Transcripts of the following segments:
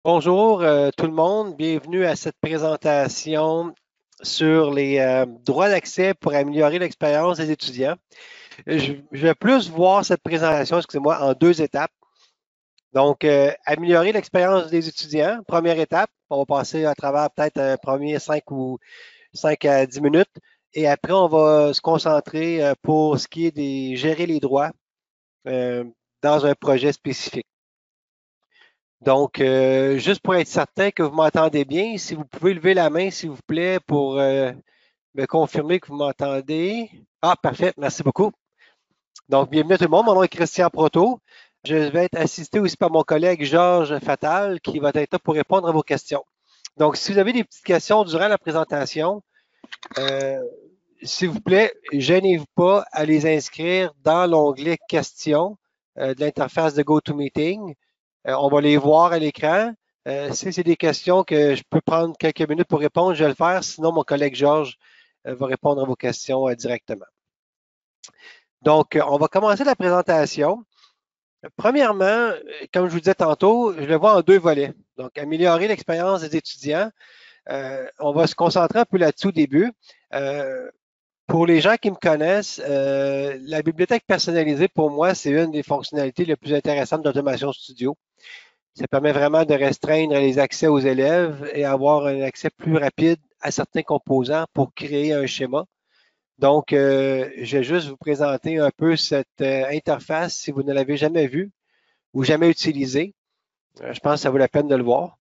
Bonjour tout le monde, bienvenue à cette présentation sur les droits d'accès pour améliorer l'expérience des étudiants. Je vais plus voir cette présentation, excusez-moi, en deux étapes. Donc, améliorer l'expérience des étudiants, première étape, on va passer à travers peut-être un premier 5 à 10 minutes et après, on va se concentrer pour ce qui est de gérer les droits euh, dans un projet spécifique. Donc, juste pour être certain que vous m'entendez bien, si vous pouvez lever la main, s'il vous plaît, pour me confirmer que vous m'entendez. Ah, parfait, merci beaucoup. Donc, bienvenue à tout le monde. Mon nom est Christian Proto. Je vais être assisté aussi par mon collègue Georges Fatal qui va être là pour répondre à vos questions. Donc, si vous avez des petites questions durant la présentation, euh, s'il vous plaît, gênez-vous pas à les inscrire dans l'onglet questions de l'interface de GoToMeeting. On va les voir à l'écran. Si c'est des questions que je peux prendre quelques minutes pour répondre, je vais le faire. Sinon, mon collègue Georges va répondre à vos questions directement. Donc, on va commencer la présentation. Premièrement, comme je vous disais tantôt, je le vois en deux volets. Donc, améliorer l'expérience des étudiants. On va se concentrer un peu là-dessus au début. Pour les gens qui me connaissent, la bibliothèque personnalisée, pour moi, c'est une des fonctionnalités les plus intéressantes d'Automation Studio. Ça permet vraiment de restreindre les accès aux élèves et avoir un accès plus rapide à certains composants pour créer un schéma. Donc, je vais juste vous présenter un peu cette interface si vous ne l'avez jamais vue ou jamais utilisée. Je pense que ça vaut la peine de le voir.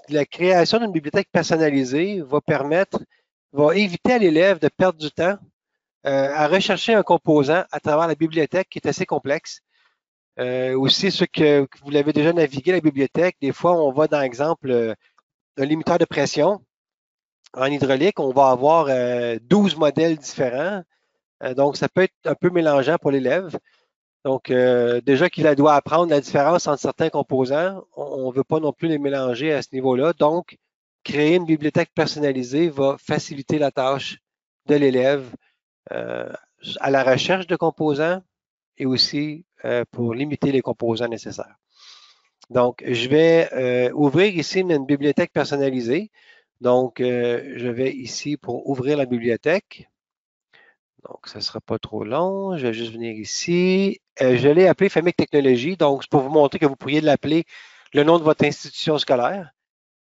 La création d'une bibliothèque personnalisée va éviter à l'élève de perdre du temps à rechercher un composant à travers la bibliothèque qui est assez complexe. Aussi, ceux que vous l'avez déjà navigué, la bibliothèque, des fois, on va dans, exemple, un limiteur de pression. En hydraulique, on va avoir 12 modèles différents. Donc, ça peut être un peu mélangeant pour l'élève. Donc, déjà qu'il doit apprendre la différence entre certains composants, on ne veut pas non plus les mélanger à ce niveau-là. Donc, créer une bibliothèque personnalisée va faciliter la tâche de l'élève euh, à la recherche de composants et aussi pour limiter les composants nécessaires. Donc, je vais ouvrir ici une bibliothèque personnalisée. Donc, je vais ici pour ouvrir la bibliothèque. Donc, ça ne sera pas trop long. Je vais juste venir ici. Je l'ai appelé Famille Technologie. Donc, c'est pour vous montrer que vous pourriez l'appeler le nom de votre institution scolaire.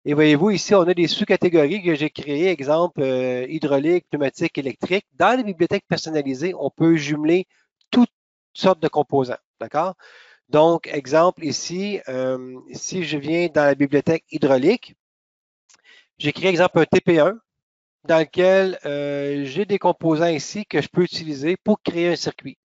Et voyez-vous, ici, on a des sous-catégories que j'ai créées, exemple hydraulique, pneumatique, électrique. Dans les bibliothèques personnalisées, on peut jumeler toutes sortes de composants. D'accord? Donc, exemple ici, si je viens dans la bibliothèque hydraulique, j'ai créé, exemple, un TP1 dans lequel j'ai des composants ici que je peux utiliser pour créer un circuit.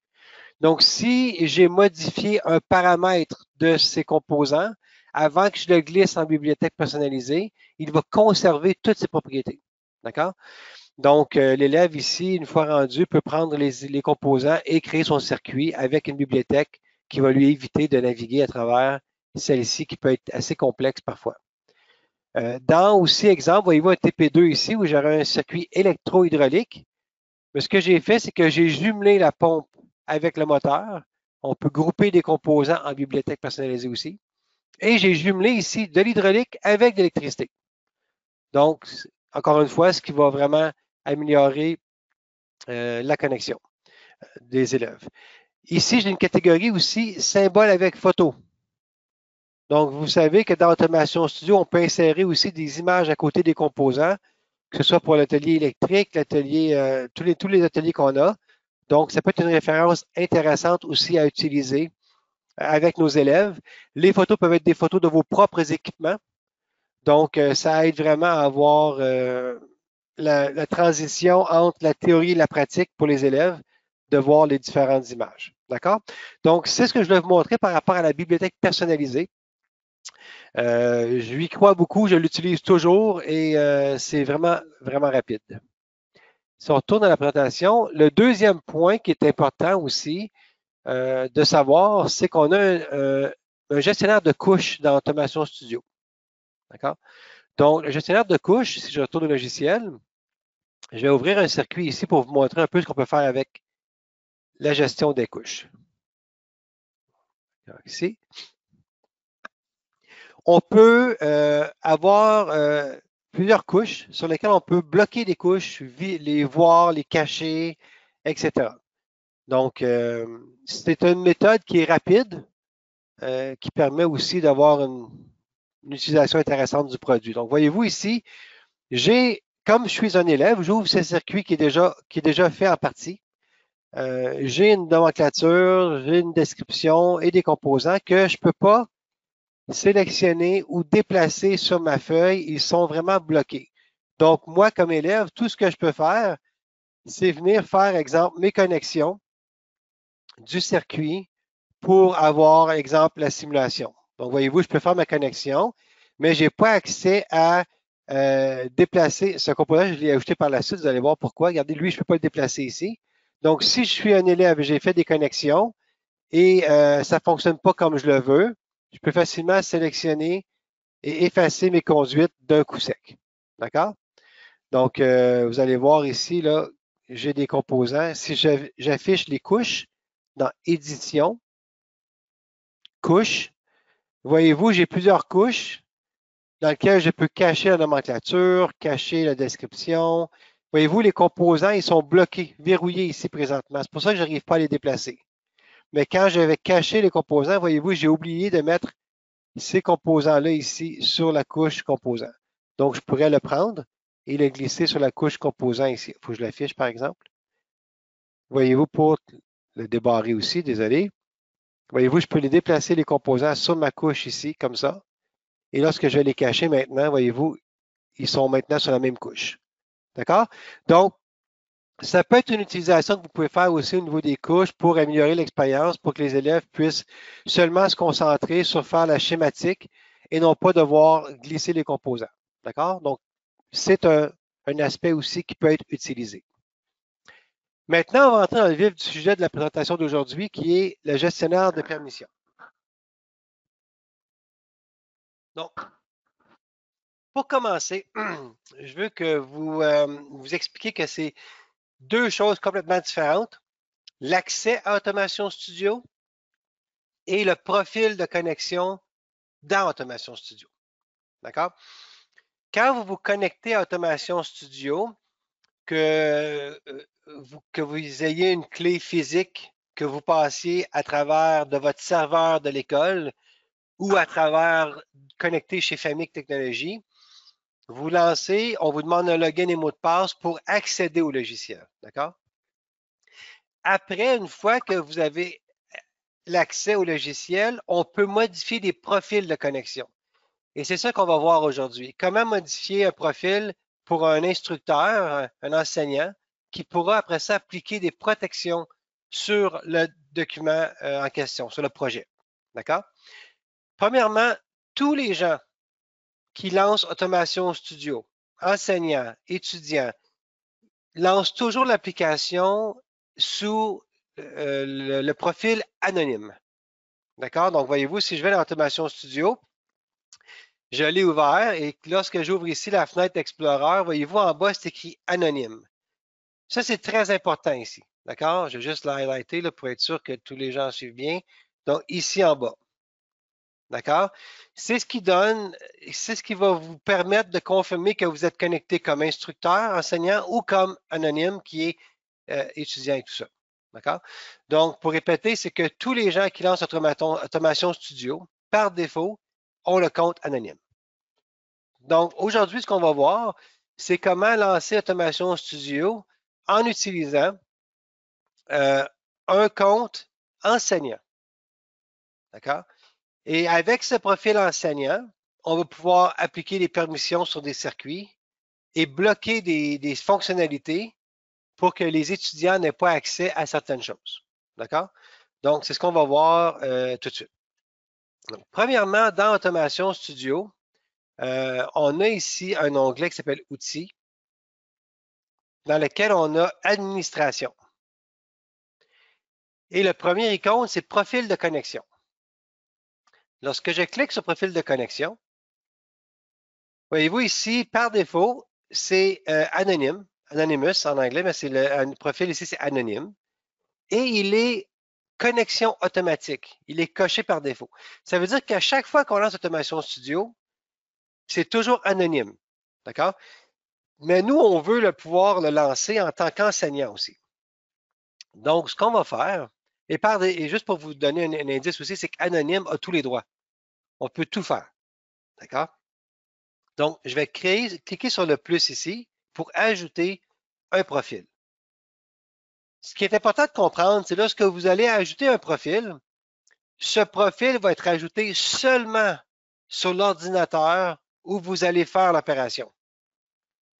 Donc, si j'ai modifié un paramètre de ces composants, avant que je le glisse en bibliothèque personnalisée, il va conserver toutes ses propriétés. D'accord? Donc, l'élève ici, une fois rendu, peut prendre les composants et créer son circuit avec une bibliothèque qui va lui éviter de naviguer à travers celle-ci qui peut être assez complexe parfois. Dans aussi, exemple, voyez-vous un TP2 ici où j'aurai un circuit électro-hydraulique. Mais ce que j'ai fait, c'est que j'ai jumelé la pompe avec le moteur. On peut grouper des composants en bibliothèque personnalisée aussi. Et j'ai jumelé ici de l'hydraulique avec de l'électricité. Donc, encore une fois, ce qui va vraiment améliorer la connexion des élèves. Ici, j'ai une catégorie aussi symbole avec photo. Donc, vous savez que dans Automation Studio, on peut insérer aussi des images à côté des composants, que ce soit pour l'atelier électrique, l'atelier, tous les ateliers qu'on a. Donc, ça peut être une référence intéressante aussi à utiliser avec nos élèves. Les photos peuvent être des photos de vos propres équipements. Donc, ça aide vraiment à avoir la transition entre la théorie et la pratique pour les élèves, de voir les différentes images. D'accord? Donc, c'est ce que je vais vous montrer par rapport à la bibliothèque personnalisée. Je lui crois beaucoup, je l'utilise toujours et c'est vraiment, vraiment rapide. Si on retourne à la présentation, le deuxième point qui est important aussi de savoir, c'est qu'on a un gestionnaire de couches dans Automation Studio. D'accord? Donc, le gestionnaire de couches, si je retourne au logiciel, je vais ouvrir un circuit ici pour vous montrer un peu ce qu'on peut faire avec la gestion des couches. Alors, ici. on peut avoir plusieurs couches sur lesquelles on peut bloquer des couches, les voir, les cacher, etc. Donc, c'est une méthode qui est rapide, qui permet aussi d'avoir une utilisation intéressante du produit. Donc, voyez-vous ici, comme je suis un élève, j'ouvre ce circuit qui est déjà fait en partie. J'ai une nomenclature, j'ai une description et des composants que je ne peux pas sélectionner ou déplacer sur ma feuille. Ils sont vraiment bloqués. Donc, moi, comme élève, tout ce que je peux faire, c'est venir faire, exemple, mes connexions du circuit pour avoir, exemple, la simulation. Donc, voyez-vous, je peux faire ma connexion, mais je n'ai pas accès à déplacer ce composant. Je l'ai ajouté par la suite. Vous allez voir pourquoi. Regardez, lui, je ne peux pas le déplacer ici. Donc, si je suis un élève et j'ai fait des connexions et ça ne fonctionne pas comme je le veux, je peux facilement sélectionner et effacer mes conduites d'un coup sec. D'accord? Donc, vous allez voir ici, là, j'ai des composants. Si j'affiche les couches dans Édition, couches, voyez-vous, j'ai plusieurs couches dans lesquelles je peux cacher la nomenclature, cacher la description. Voyez-vous, les composants, ils sont bloqués, verrouillés ici présentement. C'est pour ça que je n'arrive pas à les déplacer. Mais quand j'avais caché les composants, voyez-vous, j'ai oublié de mettre ces composants-là ici sur la couche composant. Donc, je pourrais le prendre et le glisser sur la couche composant ici. Il faut que je l'affiche, par exemple. Voyez-vous, pour le débarrer aussi, désolé. Voyez-vous, je peux les déplacer, les composants, sur ma couche ici, comme ça. Et lorsque je vais les cacher maintenant, voyez-vous, ils sont maintenant sur la même couche. D'accord? Donc, ça peut être une utilisation que vous pouvez faire aussi au niveau des couches pour améliorer l'expérience, pour que les élèves puissent seulement se concentrer sur faire la schématique et non pas devoir glisser les composants. D'accord? Donc, c'est un aspect aussi qui peut être utilisé. Maintenant, on va entrer dans le vif du sujet de la présentation d'aujourd'hui, qui est le gestionnaire de permission. Donc, pour commencer, je veux que vous expliquiez que c'est deux choses complètement différentes. L'accès à Automation Studio et le profil de connexion dans Automation Studio. D'accord? Quand vous vous connectez à Automation Studio, que vous ayez une clé physique que vous passiez à travers de votre serveur de l'école ou à travers connecté chez Famic Technologies, vous lancez, on vous demande un login et mot de passe pour accéder au logiciel. D'accord? Après, une fois que vous avez l'accès au logiciel, on peut modifier des profils de connexion. Et c'est ça qu'on va voir aujourd'hui. Comment modifier un profil pour un instructeur, un enseignant, qui pourra après ça appliquer des protections sur le document en question, sur le projet. D'accord? Premièrement, tous les gens qui lancent Automation Studio, enseignants, étudiants, lancent toujours l'application sous le profil anonyme. D'accord? Donc, voyez-vous, si je vais dans Automation Studio, je l'ai ouvert et lorsque j'ouvre ici la fenêtre Explorer, voyez-vous, en bas, c'est écrit anonyme. Ça, c'est très important ici. D'accord? Je vais juste l'highlighter pour être sûr que tous les gens suivent bien. Donc, ici en bas. D'accord? C'est ce qui va vous permettre de confirmer que vous êtes connecté comme instructeur, enseignant ou comme anonyme qui est étudiant et tout ça. D'accord? Donc, pour répéter, c'est que tous les gens qui lancent Automation Studio, par défaut, ont le compte anonyme. Donc, aujourd'hui, ce qu'on va voir, c'est comment lancer Automation Studio en utilisant un compte enseignant. D'accord? Et avec ce profil enseignant, on va pouvoir appliquer des permissions sur des circuits et bloquer des fonctionnalités pour que les étudiants n'aient pas accès à certaines choses. D'accord? Donc, c'est ce qu'on va voir tout de suite. Donc, premièrement, dans Automation Studio, on a ici un onglet qui s'appelle Outils, dans lequel on a Administration. Et le premier icône, c'est Profil de connexion. Lorsque je clique sur Profil de connexion, voyez-vous ici, par défaut, c'est anonyme, Anonymous en anglais, mais c'est le profil ici, c'est anonyme. Et il est connexion automatique. Il est coché par défaut. Ça veut dire qu'à chaque fois qu'on lance Automation Studio, c'est toujours anonyme. D'accord? Mais nous, on veut pouvoir le lancer en tant qu'enseignant aussi. Donc, ce qu'on va faire, et juste pour vous donner un indice aussi, c'est qu'anonyme a tous les droits. On peut tout faire. D'accord? Donc, je vais cliquer sur le plus ici pour ajouter un profil. Ce qui est important de comprendre, c'est lorsque vous allez ajouter un profil, ce profil va être ajouté seulement sur l'ordinateur où vous allez faire l'opération.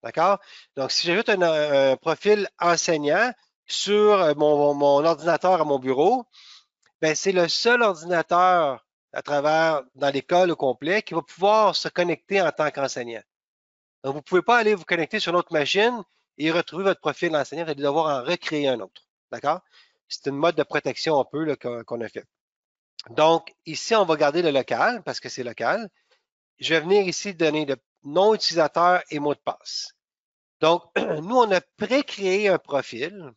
D'accord? Donc, si j'ajoute un profil enseignant sur mon ordinateur à mon bureau, ben, c'est le seul ordinateur dans l'école au complet qui va pouvoir se connecter en tant qu'enseignant. Donc, vous ne pouvez pas aller vous connecter sur une autre machine et retrouver votre profil d'enseignant, vous allez devoir en recréer un autre. D'accord? C'est une mode de protection un peu qu'on a fait. Donc, ici, on va garder le local parce que c'est local. Je vais venir ici donner le nom utilisateur et mot de passe. Donc, nous, on a pré-créé un profil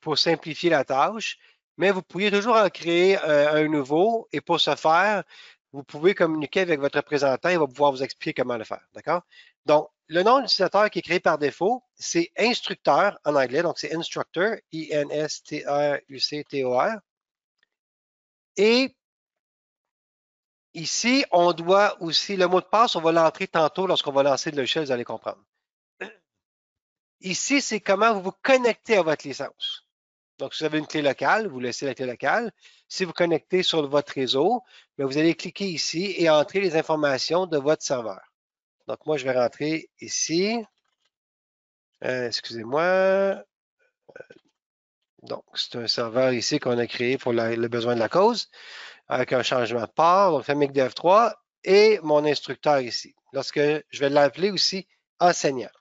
pour simplifier la tâche, mais vous pourriez toujours en créer un nouveau et pour ce faire, vous pouvez communiquer avec votre représentant, il va pouvoir vous expliquer comment le faire. D'accord? Donc, le nom d'utilisateur qui est créé par défaut, c'est instructeur en anglais, donc c'est instructor, I-N-S-T-R-U-C-T-O-R. Et ici, on doit aussi, le mot de passe, on va l'entrer tantôt lorsqu'on va lancer le logiciel, vous allez comprendre. Ici, c'est comment vous vous connectez à votre licence. Donc, si vous avez une clé locale, vous laissez la clé locale. Si vous connectez sur votre réseau, bien, vous allez cliquer ici et entrer les informations de votre serveur. Donc, moi, je vais rentrer ici. Excusez-moi. Donc, c'est un serveur ici qu'on a créé pour le besoin de la cause, avec un changement de port, donc Famille Dev3 et mon instructeur ici. Lorsque je vais l'appeler aussi enseignant.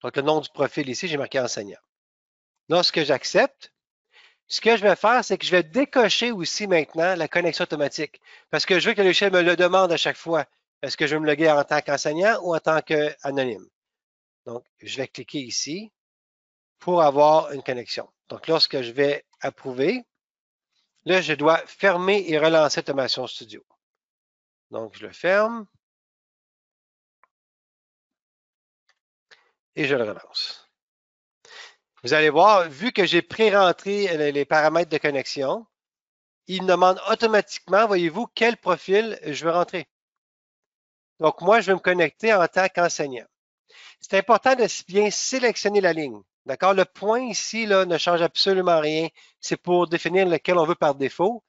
Donc, le nom du profil ici, j'ai marqué enseignant. Lorsque j'accepte, ce que je vais faire, c'est que je vais décocher aussi maintenant la connexion automatique. Parce que je veux que le logiciel me le demande à chaque fois. Est-ce que je veux me loguer en tant qu'enseignant ou en tant qu'anonyme? Donc, je vais cliquer ici pour avoir une connexion. Donc, lorsque je vais approuver, là, je dois fermer et relancer Automation Studio. Donc, je le ferme et je le relance. Vous allez voir, vu que j'ai pré-rentré les paramètres de connexion, il me demande automatiquement, voyez-vous, quel profil je veux rentrer. Donc, moi, je vais me connecter en tant qu'enseignant. C'est important de bien sélectionner la ligne. D'accord? Le point ici là, ne change absolument rien. C'est pour définir lequel on veut par défaut.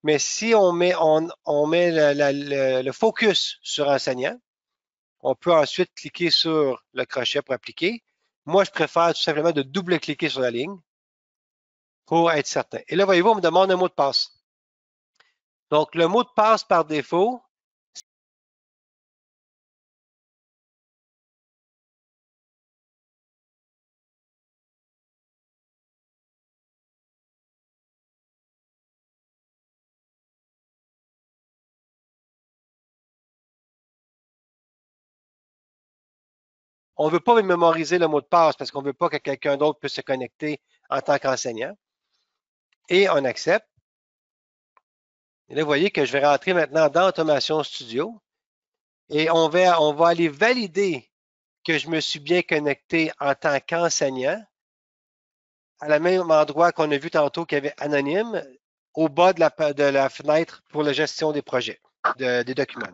Mais si on met le focus sur enseignant, on peut ensuite cliquer sur le crochet pour appliquer. Moi, je préfère tout simplement de double-cliquer sur la ligne pour être certain. Et là, voyez-vous, on me demande un mot de passe. Donc, le mot de passe par défaut, on ne veut pas mémoriser le mot de passe parce qu'on ne veut pas que quelqu'un d'autre puisse se connecter en tant qu'enseignant. Et on accepte. Et là, vous voyez que je vais rentrer maintenant dans Automation Studio et on va aller valider que je me suis bien connecté en tant qu'enseignant à la même endroit qu'on a vu tantôt qu'il y avait anonyme au bas de la fenêtre pour la gestion des projets, des documents.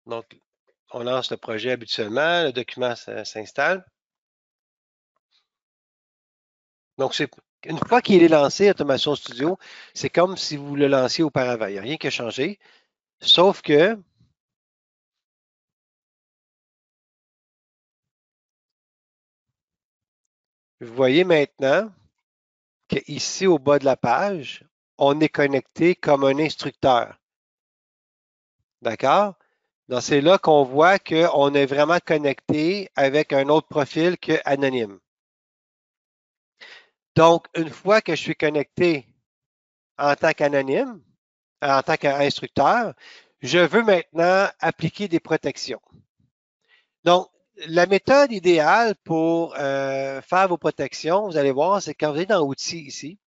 Donc, on lance le projet habituellement, le document s'installe. Donc, une fois qu'il est lancé, Automation Studio, c'est comme si vous le lanciez auparavant. Il n'y a rien qui a changé, sauf que vous voyez maintenant qu'ici, au bas de la page, on est connecté comme un instructeur. D'accord? Donc, c'est là qu'on voit qu'on est vraiment connecté avec un autre profil que anonyme. Donc, une fois que je suis connecté en tant qu'anonyme, en tant qu'instructeur, je veux maintenant appliquer des protections. Donc, la méthode idéale pour faire vos protections, vous allez voir, c'est quand vous êtes dans Outils ici,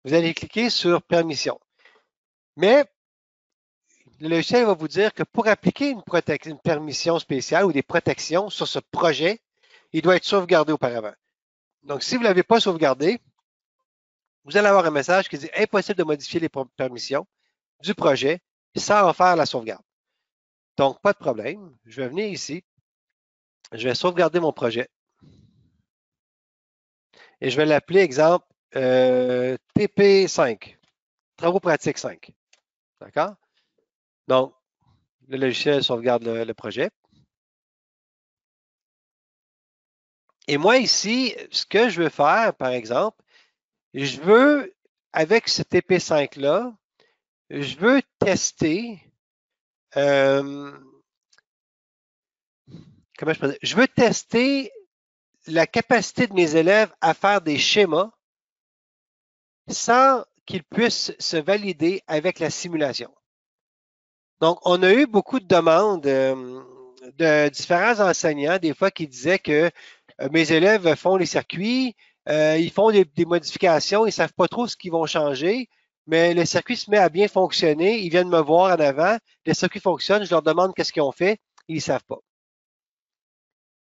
vous allez cliquer sur Permission. Mais le logiciel va vous dire que pour appliquer une permission spéciale ou des protections sur ce projet, il doit être sauvegardé auparavant. Donc, si vous ne l'avez pas sauvegardé, vous allez avoir un message qui dit impossible de modifier les permissions du projet sans en faire la sauvegarde. Donc, pas de problème. Je vais venir ici. Je vais sauvegarder mon projet. Et je vais l'appeler, exemple, TP5, Travaux pratiques 5. D'accord? Donc, le logiciel sauvegarde le projet. Et moi, ici, ce que je veux faire, par exemple, je veux, avec ce TP5-là, je veux tester, comment je peux dire? Je veux tester la capacité de mes élèves à faire des schémas sans qu'ils puissent se valider avec la simulation. Donc, on a eu beaucoup de demandes de différents enseignants, des fois, qui disaient que mes élèves font les circuits, ils font des modifications, ils ne savent pas trop ce qu'ils vont changer, mais le circuit se met à bien fonctionner, ils viennent me voir en avant, le circuit fonctionne, je leur demande qu'est-ce qu'ils ont fait, ils ne savent pas.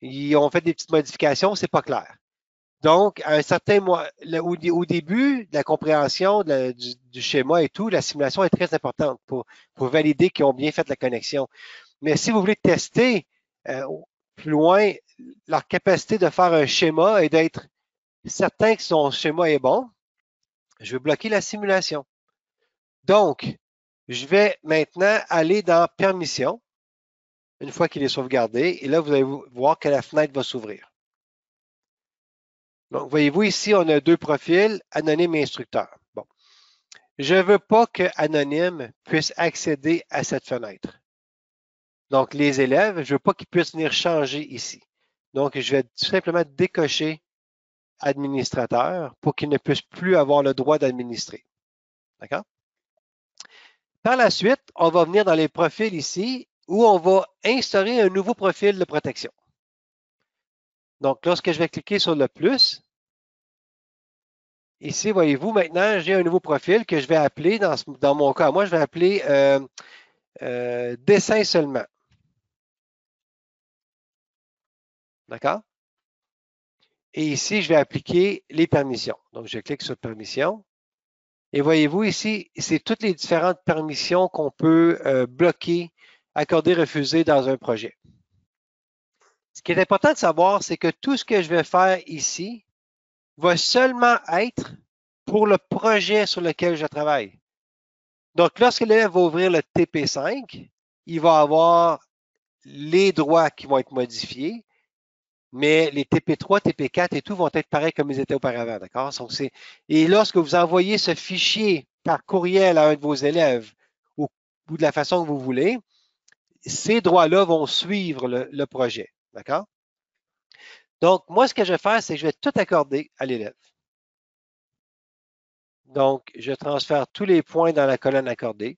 Ils ont fait des petites modifications, c'est pas clair. Donc, à un certain mois, au début de la compréhension du schéma et tout, la simulation est très importante pour valider qu'ils ont bien fait la connexion. Mais si vous voulez tester plus loin leur capacité de faire un schéma et d'être certain que son schéma est bon, je vais bloquer la simulation. Donc, je vais maintenant aller dans Permission, une fois qu'il est sauvegardé, et là, vous allez voir que la fenêtre va s'ouvrir. Donc, voyez-vous ici, on a deux profils, anonyme et instructeur. Bon. Je ne veux pas que anonyme puisse accéder à cette fenêtre. Donc, les élèves, je ne veux pas qu'ils puissent venir changer ici. Donc, je vais tout simplement décocher administrateur pour qu'ils ne puissent plus avoir le droit d'administrer. D'accord? Par la suite, on va venir dans les profils ici où on va instaurer un nouveau profil de protection. Donc, lorsque je vais cliquer sur le plus, ici, voyez-vous, maintenant, j'ai un nouveau profil que je vais appeler, dans mon cas, moi, je vais appeler dessin seulement. D'accord? Et ici, je vais appliquer les permissions. Donc, je clique sur permission. Et voyez-vous ici, c'est toutes les différentes permissions qu'on peut bloquer, accorder, refuser dans un projet. Ce qui est important de savoir, c'est que tout ce que je vais faire ici va seulement être pour le projet sur lequel je travaille. Donc, lorsque l'élève va ouvrir le TP5, il va avoir les droits qui vont être modifiés, mais les TP3, TP4 et tout vont être pareils comme ils étaient auparavant, d'accord? Et lorsque vous envoyez ce fichier par courriel à un de vos élèves ou de la façon que vous voulez, ces droits-là vont suivre le projet, d'accord? Donc, moi, ce que je vais faire, c'est que je vais tout accorder à l'élève. Donc, je transfère tous les points dans la colonne accordée.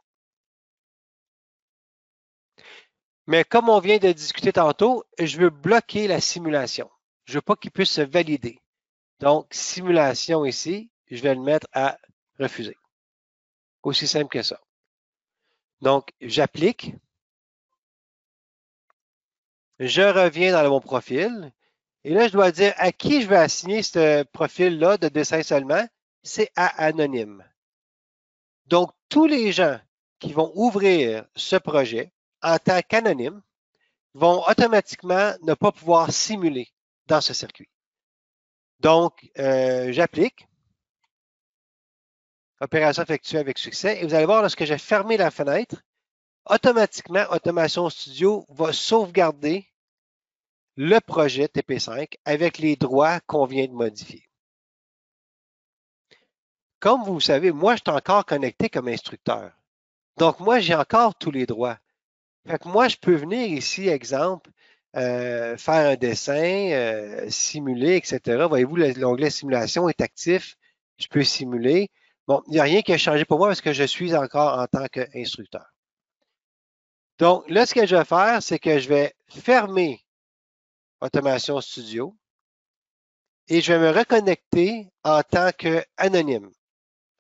Mais comme on vient de discuter tantôt, je veux bloquer la simulation. Je ne veux pas qu'il puisse se valider. Donc, simulation ici, je vais le mettre à refuser. Aussi simple que ça. Donc, j'applique. Je reviens dans mon profil. Et là, je dois dire à qui je vais assigner ce profil-là de dessin seulement. C'est à anonyme. Donc, tous les gens qui vont ouvrir ce projet en tant qu'anonyme vont automatiquement ne pas pouvoir simuler dans ce circuit. Donc, j'applique. Opération effectuée avec succès. Et vous allez voir, lorsque j'ai fermé la fenêtre, automatiquement, Automation Studio va sauvegarder le projet TP5 avec les droits qu'on vient de modifier. Comme vous le savez, moi, je suis encore connecté comme instructeur. Donc, moi, j'ai encore tous les droits. Fait que moi, je peux venir ici, exemple, faire un dessin, simuler, etc. Voyez-vous, l'onglet simulation est actif. Je peux simuler. Bon, il n'y a rien qui a changé pour moi parce que je suis encore en tant qu'instructeur. Donc, là, ce que je vais faire, c'est que je vais fermer Automation Studio et je vais me reconnecter en tant qu'anonyme,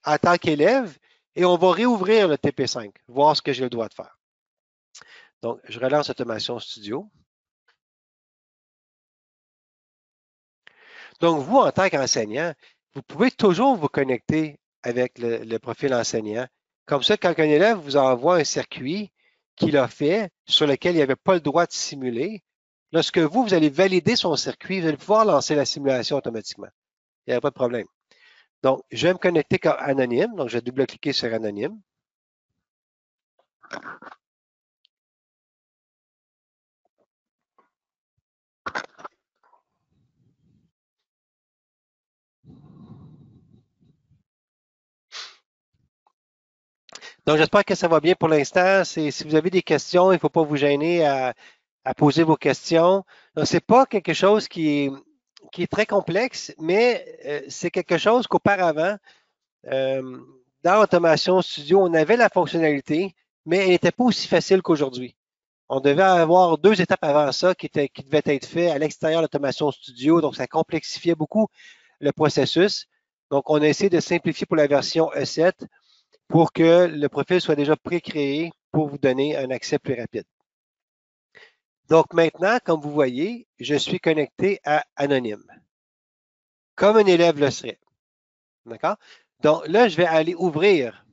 en tant qu'élève, et on va réouvrir le TP5, voir ce que j'ai le droit de faire. Donc, je relance Automation Studio. Donc, vous, en tant qu'enseignant, vous pouvez toujours vous connecter avec le profil enseignant. Comme ça, quand un élève vous envoie un circuit qu'il a fait, sur lequel il n'avait pas le droit de simuler, lorsque vous allez valider son circuit, vous allez pouvoir lancer la simulation automatiquement. Il n'y a pas de problème. Donc, je vais me connecter comme anonyme. Donc, je vais double-cliquer sur anonyme. Donc, j'espère que ça va bien pour l'instant. Si vous avez des questions, il ne faut pas vous gêner à poser vos questions. Ce n'est pas quelque chose qui est très complexe, mais c'est quelque chose qu'auparavant, euh, dans Automation Studio, on avait la fonctionnalité, mais elle n'était pas aussi facile qu'aujourd'hui. On devait avoir 2 étapes avant ça qui devaient être faites à l'extérieur de l'Automation Studio, donc ça complexifiait beaucoup le processus. Donc, on a essayé de simplifier pour la version E7 pour que le profil soit déjà pré-créé pour vous donner un accès plus rapide. Donc maintenant, comme vous voyez, je suis connecté à Anonyme, comme un élève le serait. D'accord? Donc là, je vais aller ouvrir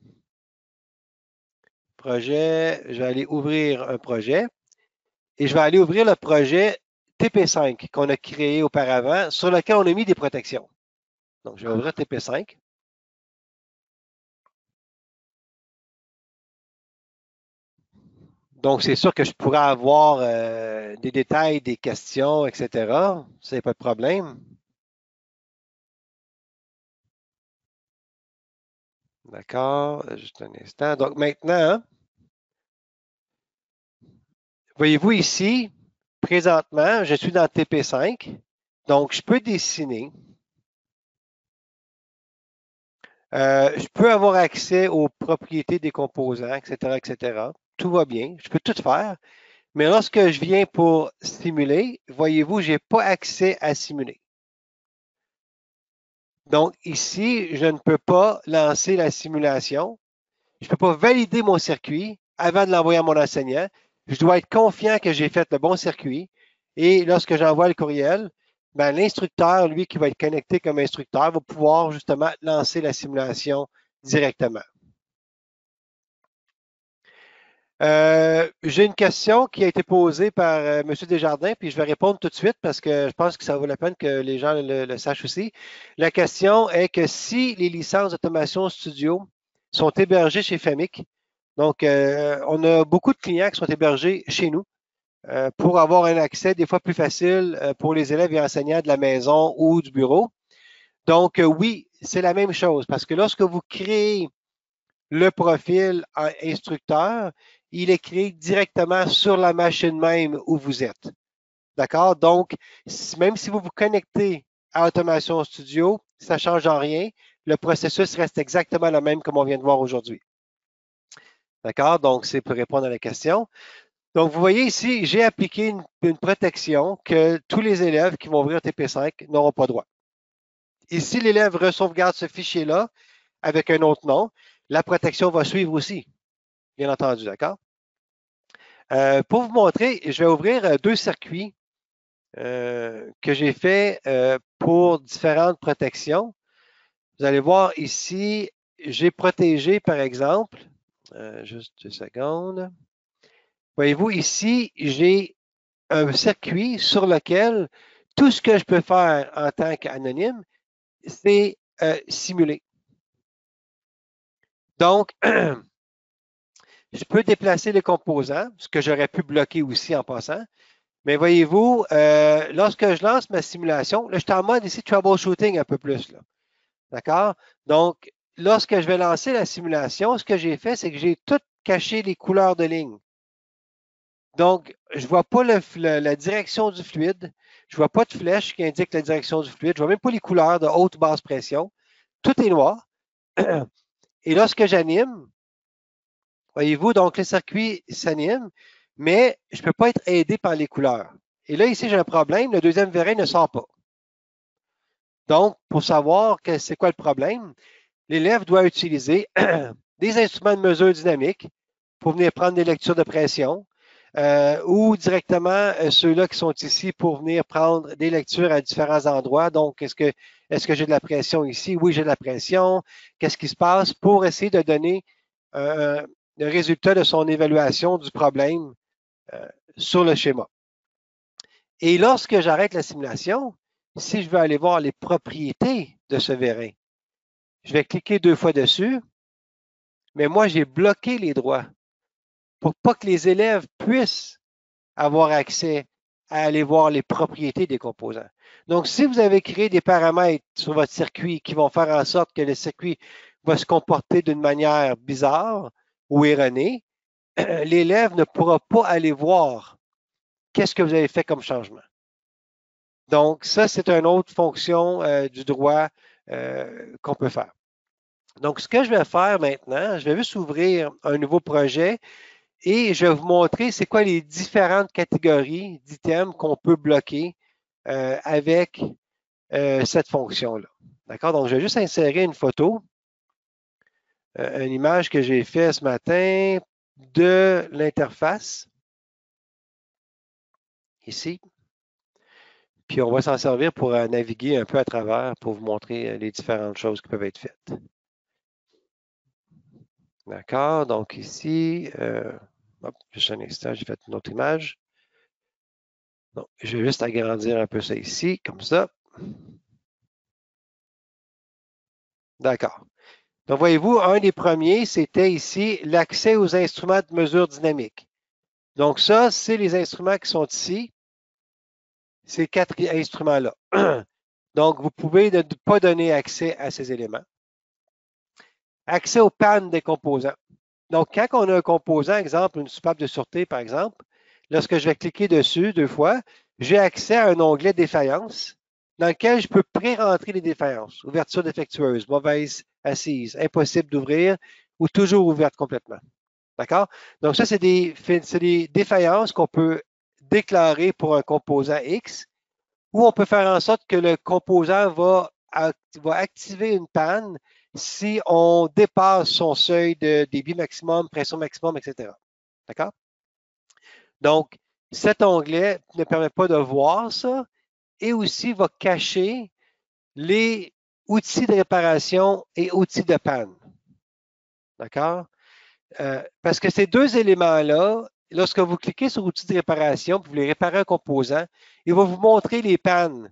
projet, je vais aller ouvrir un projet et je vais aller ouvrir le projet TP5 qu'on a créé auparavant, sur lequel on a mis des protections. Donc, je vais ouvrir TP5. Donc, c'est sûr que je pourrais avoir des détails, des questions, etc. C'est pas de problème. D'accord, juste un instant. Donc maintenant, voyez-vous ici, présentement, je suis dans TP5. Donc, je peux dessiner. Je peux avoir accès aux propriétés des composants, etc., etc. Tout va bien. Je peux tout faire. Mais lorsque je viens pour simuler, voyez-vous, je n'ai pas accès à simuler. Donc, ici, je ne peux pas lancer la simulation. Je ne peux pas valider mon circuit avant de l'envoyer à mon enseignant. Je dois être confiant que j'ai fait le bon circuit. Et lorsque j'envoie le courriel, ben, l'instructeur, lui, qui va être connecté comme instructeur, va pouvoir justement lancer la simulation directement. J'ai une question qui a été posée par M. Desjardins, puis je vais répondre tout de suite parce que je pense que ça vaut la peine que les gens le sachent aussi. La question est que si les licences d'Automation Studio sont hébergées chez FAMIC, donc on a beaucoup de clients qui sont hébergés chez nous pour avoir un accès des fois plus facile pour les élèves et enseignants de la maison ou du bureau. Donc oui, c'est la même chose parce que lorsque vous créez le profil en instructeur, il est créé directement sur la machine même où vous êtes. D'accord? Donc, même si vous vous connectez à Automation Studio, ça ne change en rien. Le processus reste exactement le même comme on vient de voir aujourd'hui. D'accord? Donc, c'est pour répondre à la question. Donc, vous voyez ici, j'ai appliqué une protection que tous les élèves qui vont ouvrir TP5 n'auront pas droit. Et si l'élève resauvegarde ce fichier-là avec un autre nom, la protection va suivre aussi, bien entendu, d'accord? Pour vous montrer, je vais ouvrir 2 circuits que j'ai fait pour différentes protections. Vous allez voir ici, j'ai protégé, par exemple, juste 2 secondes. Voyez-vous, ici, j'ai un circuit sur lequel tout ce que je peux faire en tant qu'anonyme, c'est simuler. Donc, je peux déplacer les composants, ce que j'aurais pu bloquer aussi en passant. Mais voyez-vous, lorsque je lance ma simulation, là, je suis en mode ici troubleshooting un peu plus. D'accord? Donc, lorsque je vais lancer la simulation, ce que j'ai fait, c'est que j'ai tout caché les couleurs de ligne. Donc, je ne vois pas la direction du fluide. Je ne vois pas de flèche qui indique la direction du fluide. Je ne vois même pas les couleurs de haute basse pression. Tout est noir. Et lorsque j'anime, voyez-vous, donc le circuit s'anime. mais je ne peux pas être aidé par les couleurs. Et là, ici, j'ai un problème, le deuxième vérin ne sort pas. Donc, pour savoir c'est quoi le problème, l'élève doit utiliser des instruments de mesure dynamique pour venir prendre des lectures de pression ou directement ceux-là qui sont ici pour venir prendre des lectures à différents endroits. Donc, est-ce que j'ai de la pression ici? Oui, j'ai de la pression. Qu'est-ce qui se passe pour essayer de donner le résultat de son évaluation du problème sur le schéma. Et lorsque j'arrête la simulation, si je veux aller voir les propriétés de ce vérin, je vais cliquer 2 fois dessus, mais moi, j'ai bloqué les droits pour pas que les élèves puissent avoir accès à aller voir les propriétés des composants. Donc, si vous avez créé des paramètres sur votre circuit qui vont faire en sorte que le circuit va se comporter d'une manière bizarre ou erronée, l'élève ne pourra pas aller voir qu'est-ce que vous avez fait comme changement. Donc, ça, c'est une autre fonction du droit qu'on peut faire. Donc, ce que je vais faire maintenant, je vais juste ouvrir un nouveau projet et je vais vous montrer c'est quoi les différentes catégories d'items qu'on peut bloquer avec cette fonction-là. D'accord? Donc, je vais juste insérer une photo, une image que j'ai faite ce matin de l'interface, ici. Puis, on va s'en servir pour naviguer un peu à travers pour vous montrer les différentes choses qui peuvent être faites. D'accord? Donc, ici, juste un instant, j'ai fait une autre image. Donc, je vais juste agrandir un peu ça ici, comme ça. D'accord. Donc, voyez-vous, un des premiers, c'était ici l'accès aux instruments de mesure dynamique. Donc, ça, c'est les instruments qui sont ici, ces 4 instruments-là. Donc, vous pouvez ne pas donner accès à ces éléments. Accès aux pannes des composants. Donc, quand on a un composant, exemple, une soupape de sûreté, par exemple, lorsque je vais cliquer dessus 2 fois, j'ai accès à un onglet défaillance dans lequel je peux pré-rentrer les défaillances. Ouverture défectueuse, mauvaise assise, impossible d'ouvrir ou toujours ouverte complètement. D'accord? Donc, ça, c'est des défaillances qu'on peut déclarer pour un composant X ou on peut faire en sorte que le composant va activer une panne si on dépasse son seuil de débit maximum, pression maximum, etc. D'accord? Donc, cet onglet ne permet pas de voir ça et aussi va cacher les outils de réparation et outils de panne. D'accord? Parce que ces deux éléments-là, lorsque vous cliquez sur outils de réparation, vous voulez réparer un composant, il va vous montrer les pannes.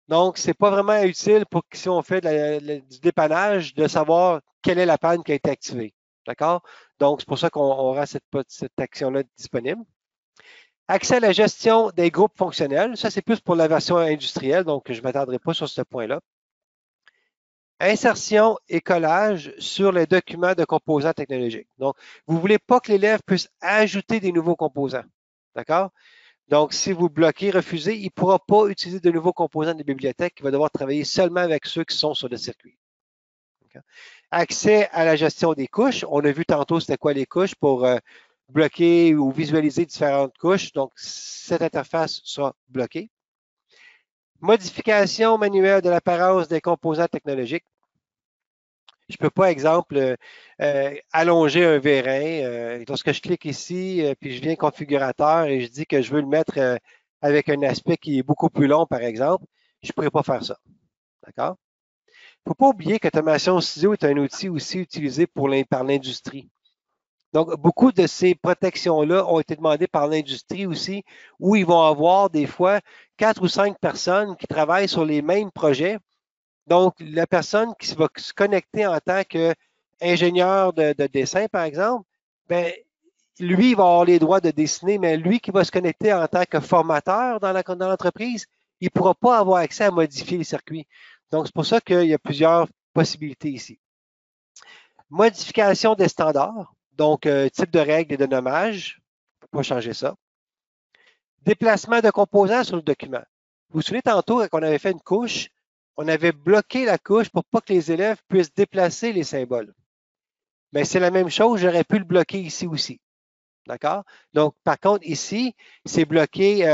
Donc, ce n'est pas vraiment utile pour si on fait du dépannage de savoir quelle est la panne qui a été activée. D'accord? Donc, c'est pour ça qu'on aura cette action-là disponible. Accès à la gestion des groupes fonctionnels. Ça, c'est plus pour la version industrielle, donc je ne m'attendrai pas sur ce point-là. Insertion et collage sur les documents de composants technologiques. Donc, vous ne voulez pas que l'élève puisse ajouter des nouveaux composants. D'accord? Donc, si vous bloquez, refusez, il ne pourra pas utiliser de nouveaux composants de bibliothèque. Il va devoir travailler seulement avec ceux qui sont sur le circuit. Okay? Accès à la gestion des couches. On a vu tantôt c'était quoi les couches pour bloquer ou visualiser différentes couches. Donc, cette interface sera bloquée. Modification manuelle de l'apparence des composants technologiques. Je ne peux pas, exemple, allonger un vérin. Lorsque je clique ici, puis je viens configurateur et je dis que je veux le mettre avec un aspect qui est beaucoup plus long, par exemple, je ne pourrais pas faire ça. D'accord? Il ne faut pas oublier qu'Automation Studio est un outil aussi utilisé par l'industrie. Donc, beaucoup de ces protections-là ont été demandées par l'industrie aussi, où ils vont avoir des fois 4 ou 5 personnes qui travaillent sur les mêmes projets. Donc, la personne qui va se connecter en tant qu'ingénieur de dessin, par exemple, ben, lui, il va avoir les droits de dessiner, mais lui qui va se connecter en tant que formateur dans l'entreprise, il ne pourra pas avoir accès à modifier les circuits. Donc, c'est pour ça qu'il y a plusieurs possibilités ici. Modification des standards, donc type de règles et de nommage, on ne peut pas changer ça. Déplacement de composants sur le document. Vous vous souvenez tantôt qu'on avait fait une couche, on avait bloqué la couche pour pas que les élèves puissent déplacer les symboles. Mais c'est la même chose, j'aurais pu le bloquer ici aussi. D'accord? Donc, par contre, ici, c'est bloqué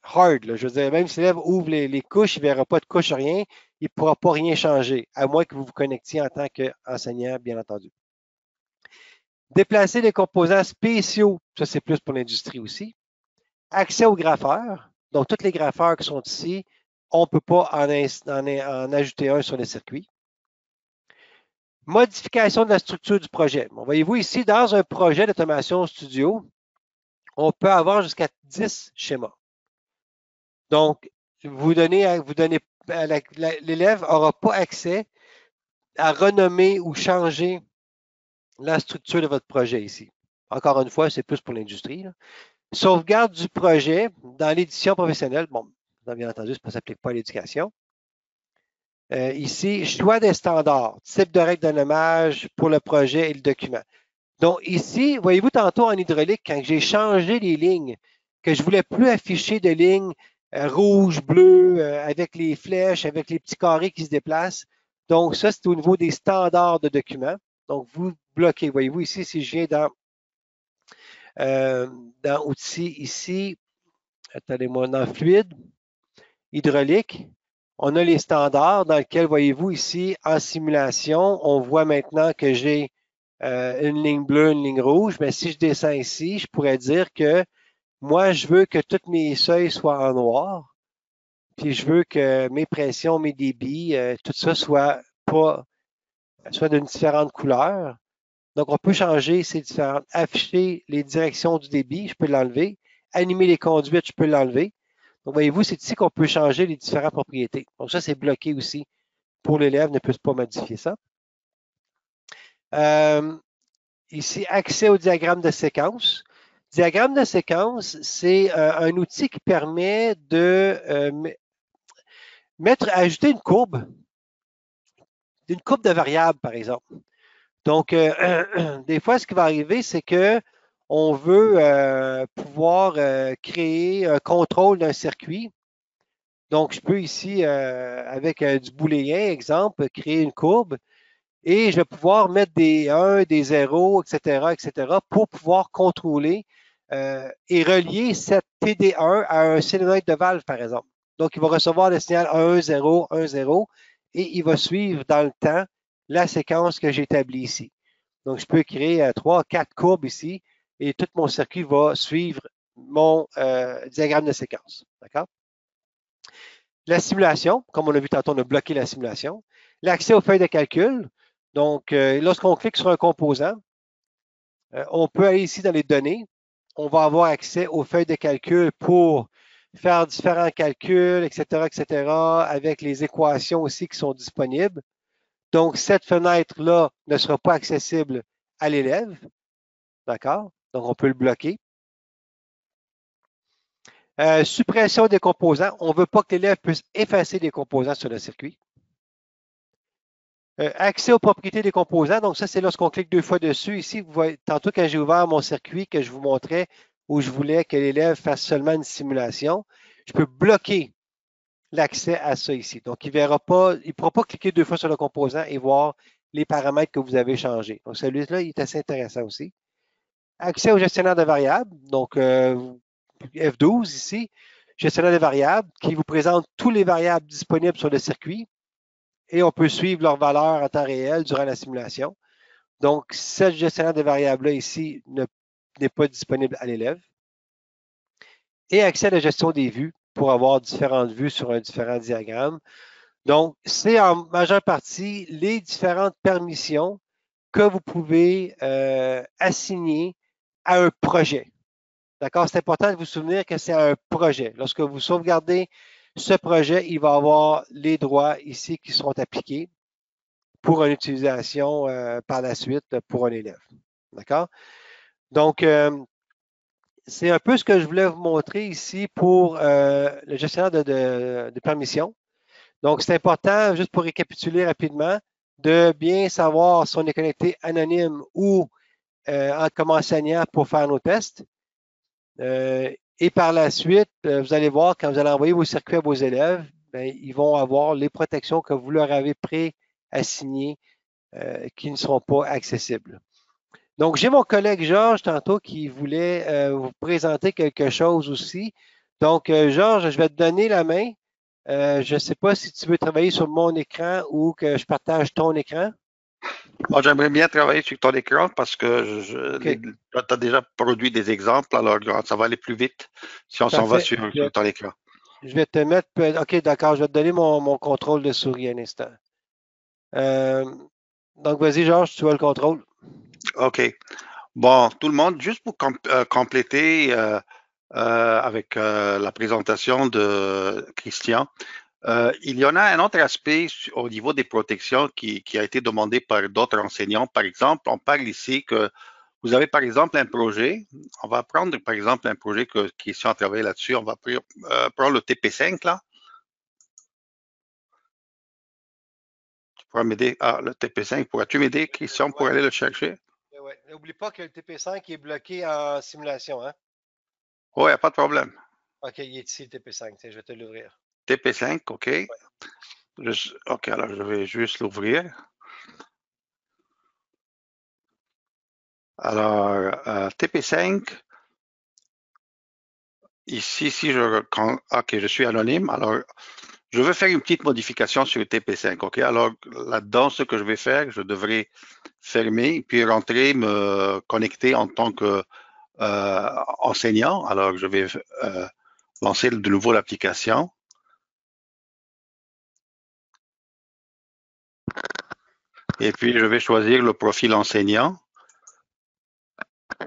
hard. Là. Je veux dire, même si l'élève ouvre les couches, il ne verra pas de couche, rien, il ne pourra pas rien changer, à moins que vous vous connectiez en tant qu'enseignant, bien entendu. Déplacer les composants spéciaux, ça c'est plus pour l'industrie aussi. Accès aux graffeurs. Donc, tous les graffeurs qui sont ici, on ne peut pas en ajouter un sur le circuit. Modification de la structure du projet. Bon, voyez-vous ici, dans un projet d'automation studio, on peut avoir jusqu'à 10 schémas. Donc, l'élève n'aura pas accès à renommer ou changer la structure de votre projet ici. Encore une fois, c'est plus pour l'industrie. Sauvegarde du projet dans l'édition professionnelle. Bon, bien entendu, ça ne s'applique pas à l'éducation. Ici, choix des standards, type de règle de nommage pour le projet et le document. Donc, ici, voyez-vous, tantôt en hydraulique, quand j'ai changé les lignes, que je ne voulais plus afficher de lignes rouge, bleu, avec les flèches, avec les petits carrés qui se déplacent. Donc, ça, c'est au niveau des standards de documents. Donc, vous bloquez. Voyez-vous ici, si je viens dans outils ici, attendez-moi, dans fluide, hydraulique, on a les standards dans lesquels, voyez-vous ici, en simulation, on voit maintenant que j'ai une ligne bleue, une ligne rouge, mais si je descends ici, je pourrais dire que moi, je veux que tous mes seuils soient en noir, puis je veux que mes pressions, mes débits, tout ça soit d'une différente couleur. Donc, on peut changer ces différentes, afficher les directions du débit, je peux l'enlever, animer les conduites, je peux l'enlever. Donc, voyez-vous, c'est ici qu'on peut changer les différentes propriétés. Donc, ça, c'est bloqué aussi pour l'élève, ne peut pas modifier ça. Ici, accès au diagramme de séquence. Diagramme de séquence, c'est un outil qui permet de ajouter une courbe de variables, par exemple. Donc, des fois, ce qui va arriver, c'est que on veut pouvoir créer un contrôle d'un circuit. Donc, je peux ici, avec du booléen, exemple, créer une courbe et je vais pouvoir mettre des 1, des 0, etc., pour pouvoir contrôler et relier cette TD1 à un solénoïde de valve, par exemple. Donc, il va recevoir le signal 1, 0, 1, 0 et il va suivre dans le temps la séquence que j'ai établie ici. Donc, je peux créer 3, 4 courbes ici et tout mon circuit va suivre mon diagramme de séquence. D'accord? La simulation, comme on a vu tantôt, on a bloqué la simulation. L'accès aux feuilles de calcul. Donc, lorsqu'on clique sur un composant, on peut aller ici dans les données. On va avoir accès aux feuilles de calcul pour faire différents calculs, etc., avec les équations aussi qui sont disponibles. Donc, cette fenêtre-là ne sera pas accessible à l'élève. D'accord? Donc, on peut le bloquer. Suppression des composants. On ne veut pas que l'élève puisse effacer des composants sur le circuit. Accès aux propriétés des composants. Donc, ça, c'est lorsqu'on clique 2 fois dessus. Ici, vous voyez, tantôt, quand j'ai ouvert mon circuit que je vous montrais où je voulais que l'élève fasse seulement une simulation, je peux bloquer l'accès à ça ici. Donc, il ne pourra pas cliquer 2 fois sur le composant et voir les paramètres que vous avez changés. Donc, celui-là, il est assez intéressant aussi. Accès au gestionnaire de variables. Donc, F12 ici, gestionnaire de variables qui vous présente tous les variables disponibles sur le circuit et on peut suivre leurs valeurs en temps réel durant la simulation. Donc, ce gestionnaire de variables-là ici n'est pas disponible à l'élève. Et accès à la gestion des vues pour avoir différentes vues sur un différent diagramme. Donc, c'est en majeure partie les différentes permissions que vous pouvez assigner à un projet. D'accord? C'est important de vous souvenir que c'est un projet. Lorsque vous sauvegardez ce projet, il va avoir les droits ici qui seront appliqués pour une utilisation par la suite pour un élève. D'accord? Donc, c'est un peu ce que je voulais vous montrer ici pour le gestionnaire de permission. Donc, c'est important, juste pour récapituler rapidement, de bien savoir si on est connecté anonyme ou comme enseignant pour faire nos tests. Et par la suite, vous allez voir, quand vous allez envoyer vos circuits à vos élèves, bien, ils vont avoir les protections que vous leur avez pré-assignées qui ne seront pas accessibles. Donc, j'ai mon collègue Georges tantôt qui voulait vous présenter quelque chose aussi. Donc, Georges, je vais te donner la main. Je ne sais pas si tu veux travailler sur mon écran ou que je partage ton écran. Moi, j'aimerais bien travailler sur ton écran parce que OK, tu as déjà produit des exemples, alors ça va aller plus vite si on s'en va parfait. sur ton écran. Je vais te mettre. OK, d'accord, je vais te donner mon contrôle de souris un instant. Euh, donc, vas-y, Georges, tu as le contrôle. OK. Bon, tout le monde, juste pour compléter avec la présentation de Christian, il y en a un autre aspect au niveau des protections qui a été demandé par d'autres enseignants. Par exemple, on parle ici que vous avez par exemple un projet. On va prendre par exemple un projet que Christian a travaillé là-dessus. On va prendre le TP5 là. Tu pourras m'aider. Ah, le TP5. Pourras-tu m'aider, Christian, pour Ouais, aller le chercher? ouais. N'oublie pas que le TP5 est bloqué en simulation, hein? Oui, pas de problème. OK, il est ici, le TP5. Tiens, je vais te l'ouvrir. TP5, OK. OK, alors je vais juste l'ouvrir. Alors, TP5, ici, si OK, je suis anonyme. Alors, je veux faire une petite modification sur TP5. OK, alors là-dedans, ce que je vais faire, je devrais fermer, puis rentrer, me connecter en tant que enseignant. Alors, je vais lancer de nouveau l'application. Et puis, je vais choisir le profil enseignant.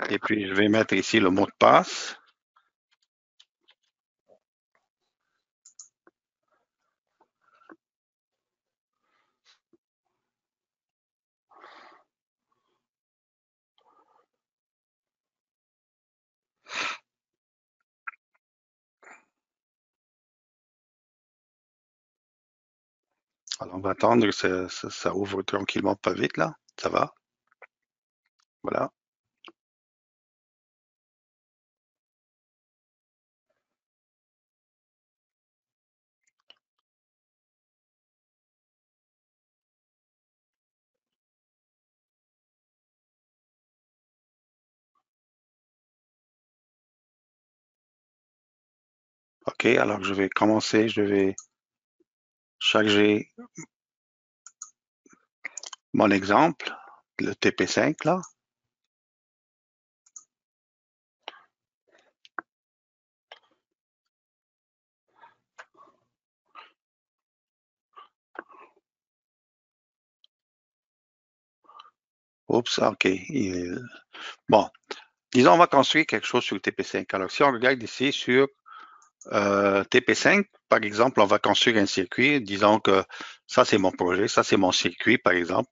Et puis, je vais mettre ici le mot de passe. Alors, on va attendre que ça ouvre tranquillement, pas vite, là. Ça va. Voilà. OK, alors je vais commencer, je vais charger mon exemple, le TP5 là. Oups, OK. Bon, disons, on va construire quelque chose sur le TP5. Alors, si on regarde ici sur TP5, par exemple, on va construire un circuit. Disons que ça, c'est mon projet, ça, c'est mon circuit, par exemple.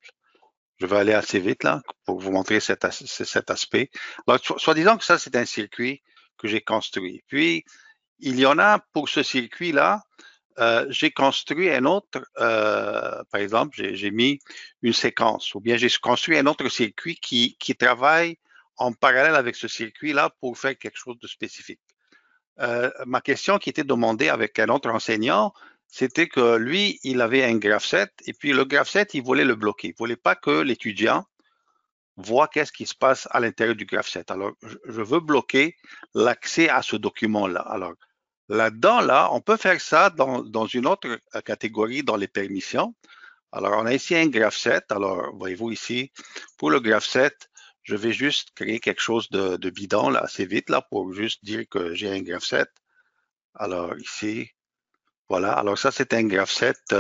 Je vais aller assez vite là pour vous montrer cet aspect. Alors, soi-disant que ça, c'est un circuit que j'ai construit. Puis, il y en a pour ce circuit-là, j'ai construit un autre, par exemple, j'ai mis une séquence, ou bien j'ai construit un autre circuit qui travaille en parallèle avec ce circuit-là pour faire quelque chose de spécifique. Ma question qui était demandée avec un autre enseignant, c'était que lui, il avait un graph set, et puis le graph set, il voulait le bloquer. Il voulait pas que l'étudiant voit qu'est-ce qui se passe à l'intérieur du graph set. Alors, je veux bloquer l'accès à ce document-là. Alors, là-dedans, là, on peut faire ça dans une autre catégorie, dans les permissions. Alors, on a ici un graph set. Alors, voyez-vous ici, pour le graph set, je vais juste créer quelque chose de bidon, là, assez vite, là, pour juste dire que j'ai un graph set. Alors, ici, voilà. Alors, ça, c'est un graph set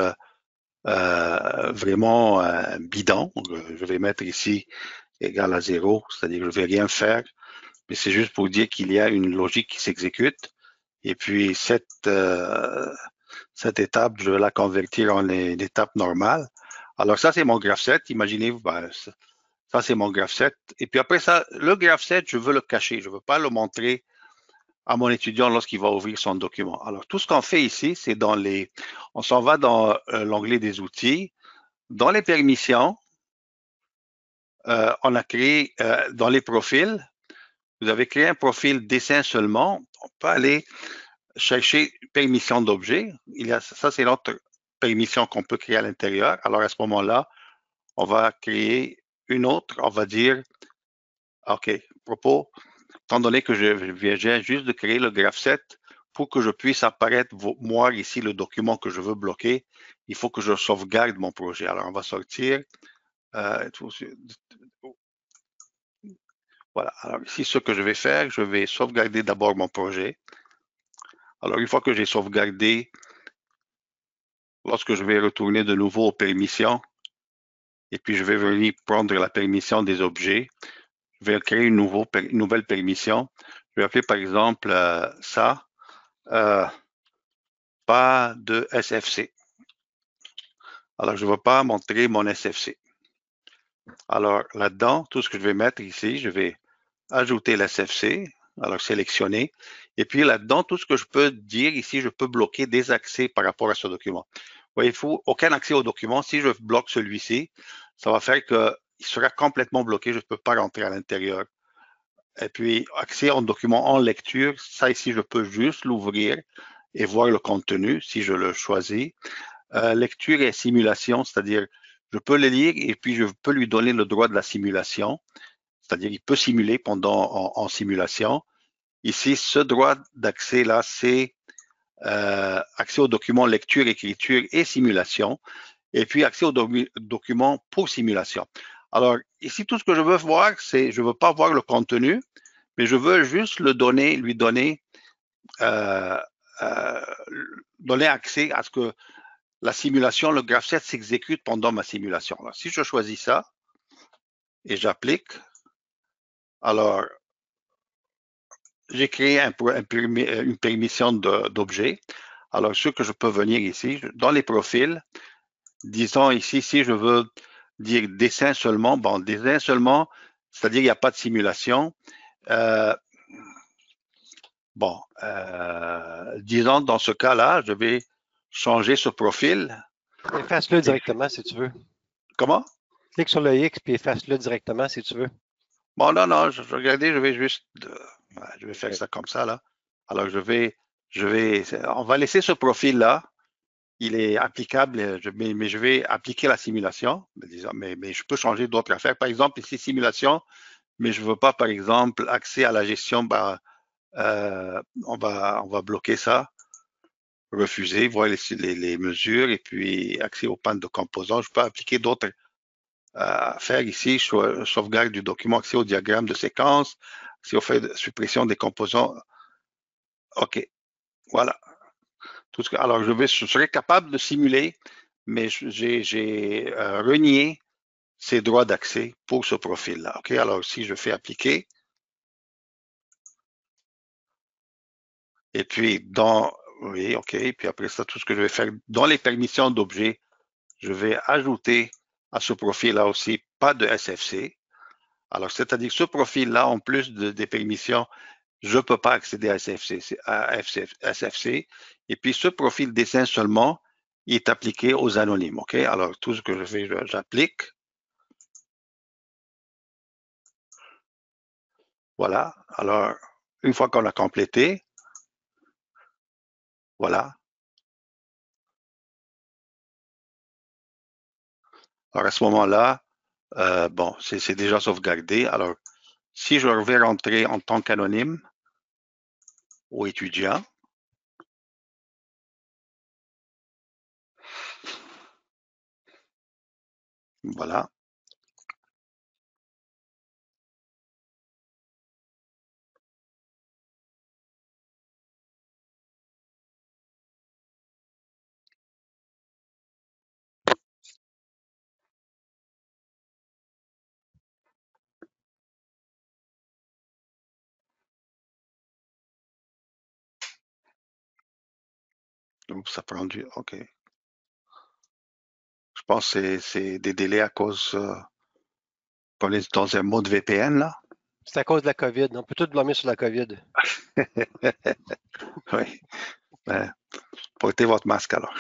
vraiment bidon. Je vais mettre ici égal à 0, c'est-à-dire que je ne vais rien faire, mais c'est juste pour dire qu'il y a une logique qui s'exécute. Et puis, cette étape, je vais la convertir en une étape normale. Alors, ça, c'est mon graph set. Imaginez-vous, ben, ça, c'est mon graph set. Et puis après ça, le graph set, je veux le cacher. Je ne veux pas le montrer à mon étudiant lorsqu'il va ouvrir son document. Alors, tout ce qu'on fait ici, c'est on s'en va dans l'onglet des outils, dans les permissions, on a créé dans les profils, vous avez créé un profil dessin seulement, on peut aller chercher permission d'objet. Ça, c'est notre permission qu'on peut créer à l'intérieur. Alors, à ce moment-là, on va créer une autre, on va dire OK. Propos, étant donné que je viens juste de créer le graph set, pour que je puisse apparaître, voir ici le document que je veux bloquer, il faut que je sauvegarde mon projet. Alors, on va sortir. Voilà. Alors, ici, ce que je vais faire, je vais sauvegarder d'abord mon projet. Alors, une fois que j'ai sauvegardé, lorsque je vais retourner de nouveau aux permissions, et puis je vais venir prendre la permission des objets, je vais créer une nouvelle permission. Je vais appeler par exemple ça, pas de SFC. Alors, je ne vais pas montrer mon SFC. Alors, là-dedans, tout ce que je vais mettre ici, je vais ajouter l'SFC, alors sélectionner. Et puis là-dedans, tout ce que je peux dire ici, je peux bloquer des accès par rapport à ce document. Voyez, il faut aucun accès au document. Si je bloque celui-ci, ça va faire qu'il sera complètement bloqué. Je ne peux pas rentrer à l'intérieur. Et puis, accès au document en lecture, ça ici, je peux juste l'ouvrir et voir le contenu si je le choisis. Lecture et simulation, c'est-à-dire je peux le lire et puis je peux lui donner le droit de la simulation, c'est-à-dire il peut simuler en simulation. Ici, ce droit d'accès-là, c'est accès aux documents lecture, écriture et simulation, et puis accès aux documents pour simulation. Alors, ici, tout ce que je veux voir, c'est, je ne veux pas voir le contenu, mais je veux juste lui donner accès à ce que la simulation, le graph set s'exécute pendant ma simulation. Alors, si je choisis ça et j'applique, alors j'ai créé une permission d'objet. Alors, ce que je peux venir ici, dans les profils, disons ici, si je veux dire dessin seulement, bon, dessin seulement, c'est-à-dire il n'y a pas de simulation. Disons dans ce cas-là, je vais changer ce profil. Efface-le directement si tu veux. Comment? Clique sur le X puis efface-le directement si tu veux. Bon, non, regardez, je vais juste, je vais faire ça comme ça, là. Alors, on va laisser ce profil-là. Il est applicable, mais je vais appliquer la simulation. Mais je peux changer d'autres affaires. Par exemple, ici, simulation, mais je veux pas, par exemple, accès à la gestion, on va bloquer ça. Refuser, voir les mesures et puis accès aux pannes de composants. Je peux appliquer d'autres affaires ici, sauvegarde du document, accès au diagramme de séquence, accès au fait de suppression des composants. OK, voilà. Alors, je serai capable de simuler, mais j'ai renié ces droits d'accès pour ce profil-là. OK, alors si je fais appliquer, et puis oui, OK, puis après ça, tout ce que je vais faire dans les permissions d'objets, je vais ajouter à ce profil-là aussi pas de SFC. Alors, c'est-à-dire que ce profil-là, en plus des permissions, je ne peux pas accéder à SFC. Et puis, ce profil dessin seulement, il est appliqué aux anonymes. OK? Alors, tout ce que je fais, j'applique. Voilà. Alors, une fois qu'on a complété, voilà. Alors, à ce moment-là, bon, c'est déjà sauvegardé. Alors, si je vais rentrer en tant qu'anonyme ou étudiant, voilà. Donc, ça prend du... OK. Je pense que c'est des délais à cause... qu'on est dans un mode VPN, là. C'est à cause de la COVID. On peut tout blâmer sur la COVID. Oui. Portez votre masque alors.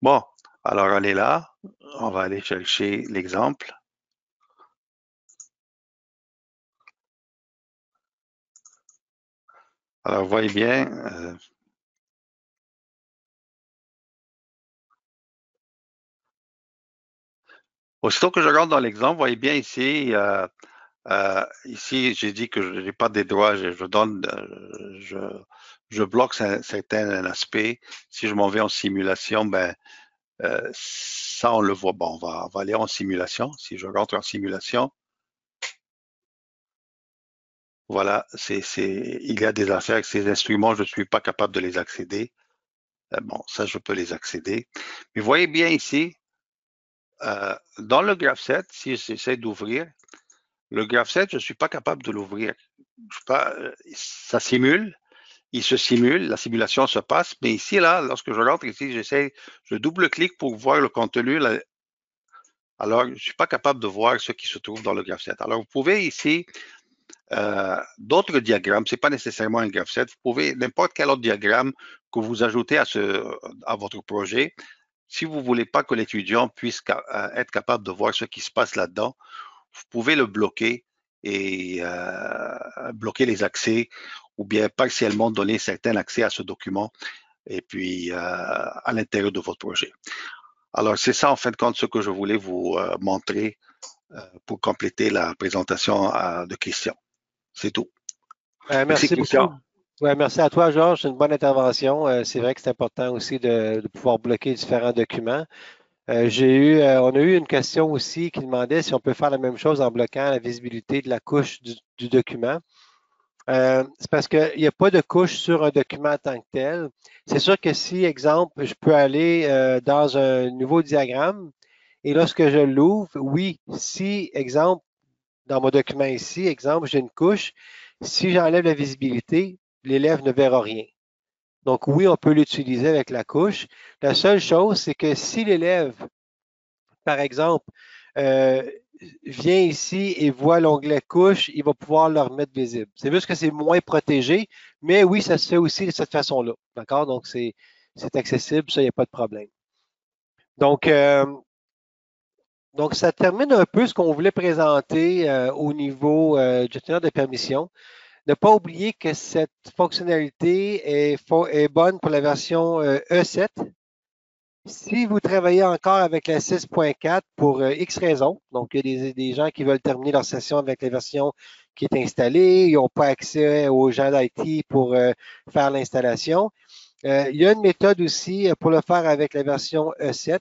Bon, alors on est là. On va aller chercher l'exemple. Alors, vous voyez bien, Aussitôt que je rentre dans l'exemple, vous voyez bien ici, ici, j'ai dit que je n'ai pas des droits, je bloque certains aspects. Si je m'en vais en simulation, ben, ça, on le voit. Bon, on va aller en simulation. Si je rentre en simulation, voilà, il y a des affaires avec ces instruments, je ne suis pas capable de les accéder. Bon, ça, je peux les accéder. Mais vous voyez bien ici, dans le GraphSet, si j'essaie d'ouvrir, le GraphSet, je ne suis pas capable de l'ouvrir. Ça simule, il se simule, la simulation se passe, mais ici, là, lorsque je rentre ici, je double-clique pour voir le contenu. Alors, je ne suis pas capable de voir ce qui se trouve dans le GraphSet. Alors, vous pouvez ici, d'autres diagrammes, ce n'est pas nécessairement un GraphSet, vous pouvez, n'importe quel autre diagramme que vous ajoutez à votre projet, si vous ne voulez pas que l'étudiant puisse être capable de voir ce qui se passe là-dedans, vous pouvez le bloquer et bloquer les accès ou bien partiellement donner certains accès à ce document et puis à l'intérieur de votre projet. Alors, c'est ça, en fin de compte, ce que je voulais vous montrer pour compléter la présentation de Christian. C'est tout. Merci beaucoup. Ouais, merci à toi, Georges. C'est une bonne intervention. C'est vrai que c'est important aussi de pouvoir bloquer différents documents. On a eu une question aussi qui demandait si on peut faire la même chose en bloquant la visibilité de la couche du document. C'est parce qu'il n'y a pas de couche sur un document en tant que tel. C'est sûr que si, exemple, je peux aller dans un nouveau diagramme et lorsque je l'ouvre, oui, si, exemple, dans mon document ici, exemple, j'ai une couche, si j'enlève la visibilité, l'élève ne verra rien. Donc oui, on peut l'utiliser avec la couche. La seule chose, c'est que si l'élève, par exemple, vient ici et voit l'onglet couche, il va pouvoir le remettre visible. C'est juste que c'est moins protégé, mais oui, ça se fait aussi de cette façon-là. D'accord? Donc, c'est accessible, ça, il n'y a pas de problème. Donc, ça termine un peu ce qu'on voulait présenter au niveau gestionnaire de permission. Ne pas oublier que cette fonctionnalité est bonne pour la version E7. Si vous travaillez encore avec la 6.4 pour X raisons, donc il y a des gens qui veulent terminer leur session avec la version qui est installée, ils n'ont pas accès aux gens d'IT pour faire l'installation. Il y a une méthode aussi pour le faire avec la version E7,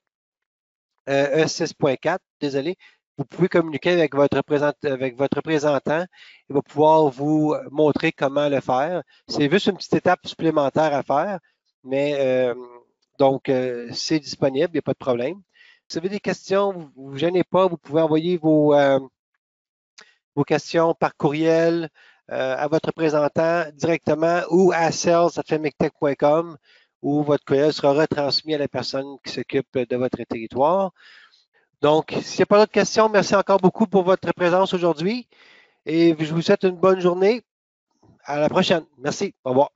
E6.4, désolé. Vous pouvez communiquer avec votre représentant. Il va pouvoir vous montrer comment le faire. C'est juste une petite étape supplémentaire à faire, mais donc, c'est disponible, il n'y a pas de problème. Si vous avez des questions, vous ne vous gênez pas, vous pouvez envoyer vos questions par courriel à votre représentant directement ou à sales@femictech.com où votre courriel sera retransmis à la personne qui s'occupe de votre territoire. Donc, s'il n'y a pas d'autres questions, merci encore beaucoup pour votre présence aujourd'hui et je vous souhaite une bonne journée. À la prochaine. Merci. Au revoir.